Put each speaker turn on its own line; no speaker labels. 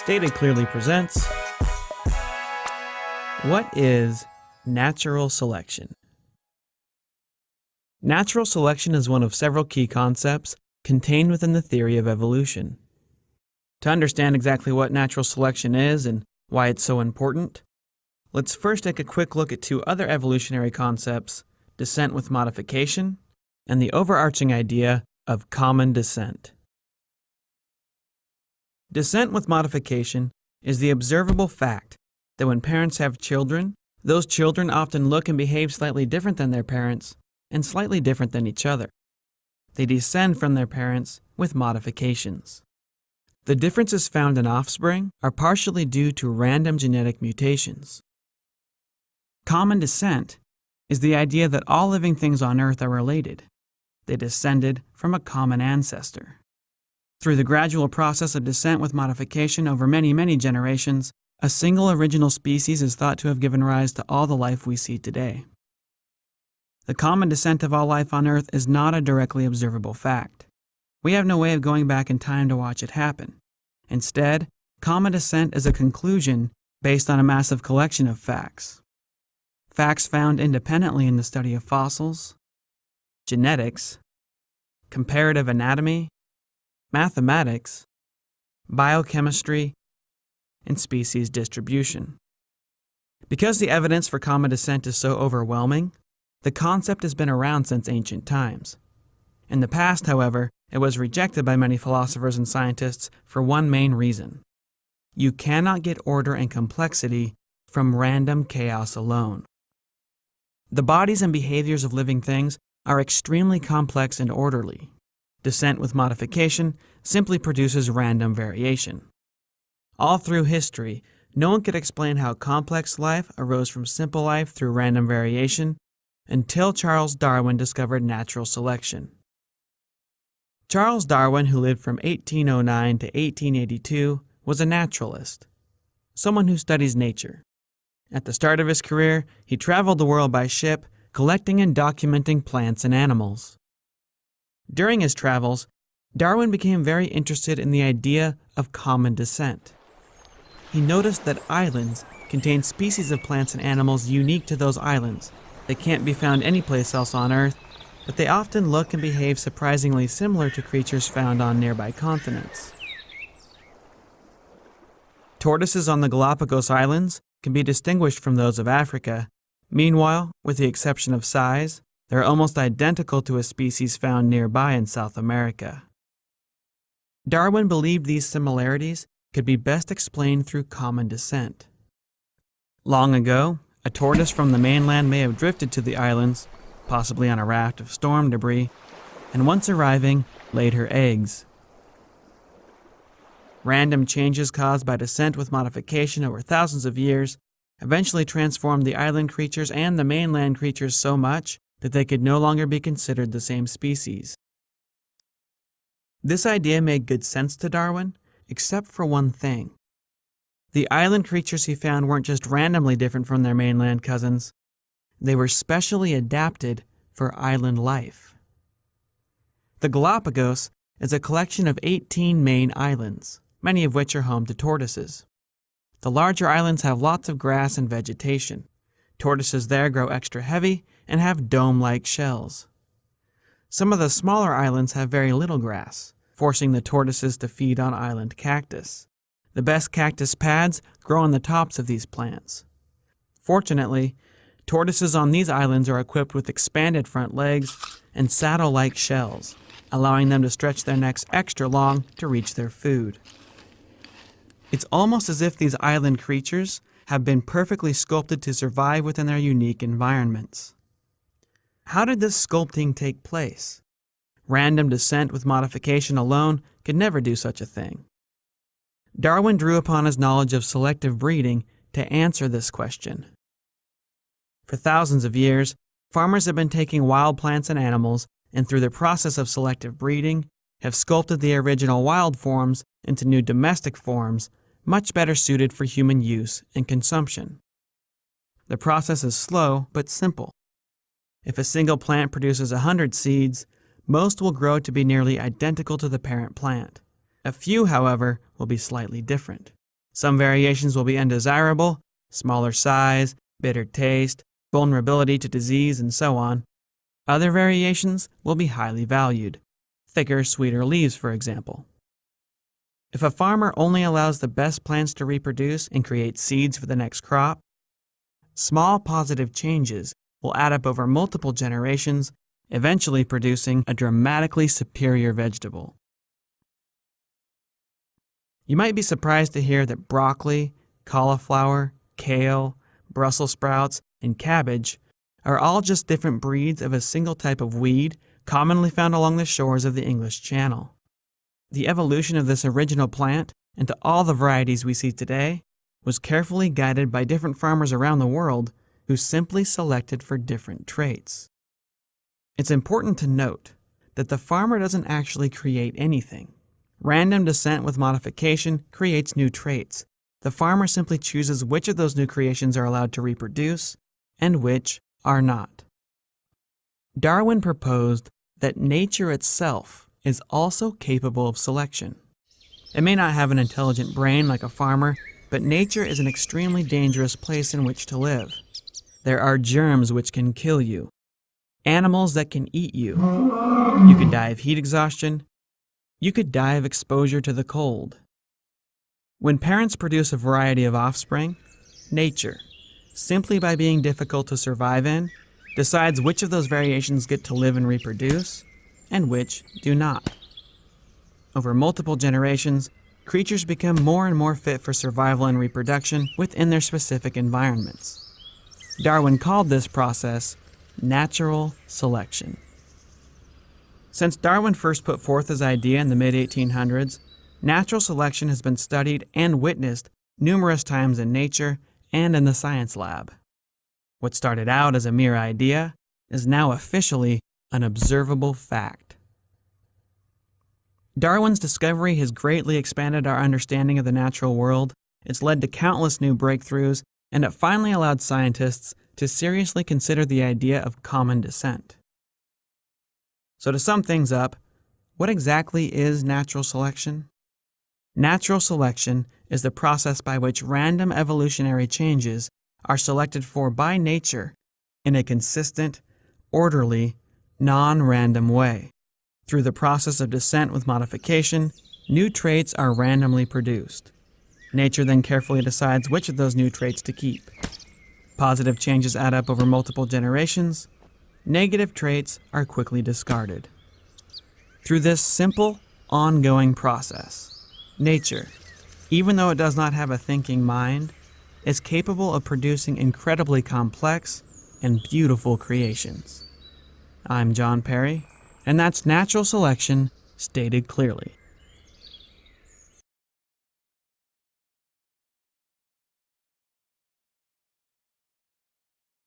Stated Clearly presents What is natural selection? Natural selection is one of several key concepts contained within the theory of evolution. To understand exactly what natural selection is and why it's so important, let's first take a quick look at two other evolutionary concepts, descent with modification and the overarching idea of common descent. Descent with modification is the observable fact that when parents have children, those children often look and behave slightly different than their parents and slightly different than each other. They descend from their parents with modifications. The differences found in offspring are partially due to random genetic mutations. Common descent is the idea that all living things on Earth are related. They descended from a common ancestor. Through the gradual process of descent with modification over many generations, a single original species is thought to have given rise to all the life we see today. The common descent of all life on Earth is not a directly observable fact. We have no way of going back in time to watch it happen. Instead, common descent is a conclusion based on a massive collection of facts. Facts found independently in the study of fossils, genetics, comparative anatomy, mathematics, biochemistry, and species distribution. Because the evidence for common descent is so overwhelming, the concept has been around since ancient times. In the past, however, it was rejected by many philosophers and scientists for one main reason. You cannot get order and complexity from random chaos alone. The bodies and behaviors of living things are extremely complex and orderly. Descent with modification simply produces random variation. All through history, no one could explain how complex life arose from simple life through random variation until Charles Darwin discovered natural selection. Charles Darwin, who lived from 1809 to 1882, was a naturalist, someone who studies nature. At the start of his career, he traveled the world by ship, collecting and documenting plants and animals. During his travels, Darwin became very interested in the idea of common descent. He noticed that islands contain species of plants and animals unique to those islands. They can't be found anyplace else on Earth, but they often look and behave surprisingly similar to creatures found on nearby continents. Tortoises on the Galapagos Islands can be distinguished from those of Africa. Meanwhile, with the exception of size, they're almost identical to a species found nearby in South America. Darwin believed these similarities could be best explained through common descent. Long ago, a tortoise from the mainland may have drifted to the islands, possibly on a raft of storm debris, and once arriving, laid her eggs. Random changes caused by descent with modification over thousands of years eventually transformed the island creatures and the mainland creatures so much that they could no longer be considered the same species. This idea made good sense to Darwin, except for one thing. The island creatures he found weren't just randomly different from their mainland cousins, they were specially adapted for island life. The Galapagos is a collection of 18 main islands, many of which are home to tortoises. The larger islands have lots of grass and vegetation. Tortoises there grow extra heavy and have dome-like shells. Some of the smaller islands have very little grass, forcing the tortoises to feed on island cactus. The best cactus pads grow on the tops of these plants. Fortunately, tortoises on these islands are equipped with expanded front legs and saddle-like shells, allowing them to stretch their necks extra long to reach their food. It's almost as if these island creatures have been perfectly sculpted to survive within their unique environments. How did this sculpting take place? Random descent with modification alone could never do such a thing. Darwin drew upon his knowledge of selective breeding to answer this question. For thousands of years, farmers have been taking wild plants and animals and through the process of selective breeding have sculpted the original wild forms into new domestic forms much better suited for human use and consumption. The process is slow but simple. If a single plant produces 100 seeds, most will grow to be nearly identical to the parent plant. A few, however, will be slightly different. Some variations will be undesirable, smaller size, bitter taste, vulnerability to disease, and so on. Other variations will be highly valued, thicker, sweeter leaves, for example. If a farmer only allows the best plants to reproduce and create seeds for the next crop, small positive changes will add up over multiple generations, eventually producing a dramatically superior vegetable. You might be surprised to hear that broccoli, cauliflower, kale, Brussels sprouts, and cabbage are all just different breeds of a single type of weed commonly found along the shores of the English Channel. The evolution of this original plant into all the varieties we see today was carefully guided by different farmers around the world who simply selected for different traits. It's important to note that the farmer doesn't actually create anything. Random descent with modification creates new traits. The farmer simply chooses which of those new creations are allowed to reproduce and which are not. Darwin proposed that nature itself is also capable of selection. It may not have an intelligent brain like a farmer, but nature is an extremely dangerous place in which to live. There are germs which can kill you, animals that can eat you. You could die of heat exhaustion. You could die of exposure to the cold. When parents produce a variety of offspring, nature, simply by being difficult to survive in, decides which of those variations get to live and reproduce, and which do not. Over multiple generations, creatures become more and more fit for survival and reproduction within their specific environments. Darwin called this process natural selection. Since Darwin first put forth his idea in the mid-1800s, natural selection has been studied and witnessed numerous times in nature and in the science lab. What started out as a mere idea is now officially an observable fact. Darwin's discovery has greatly expanded our understanding of the natural world. It's led to countless new breakthroughs, and it finally allowed scientists to seriously consider the idea of common descent. So to sum things up, what exactly is natural selection? Natural selection is the process by which random evolutionary changes are selected for by nature in a consistent, orderly, non-random way. Through the process of descent with modification, new traits are randomly produced. Nature then carefully decides which of those new traits to keep. Positive changes add up over multiple generations. Negative traits are quickly discarded. Through this simple, ongoing process, nature, even though it does not have a thinking mind, is capable of producing incredibly complex and beautiful creations. I'm John Perry, and that's natural selection stated clearly.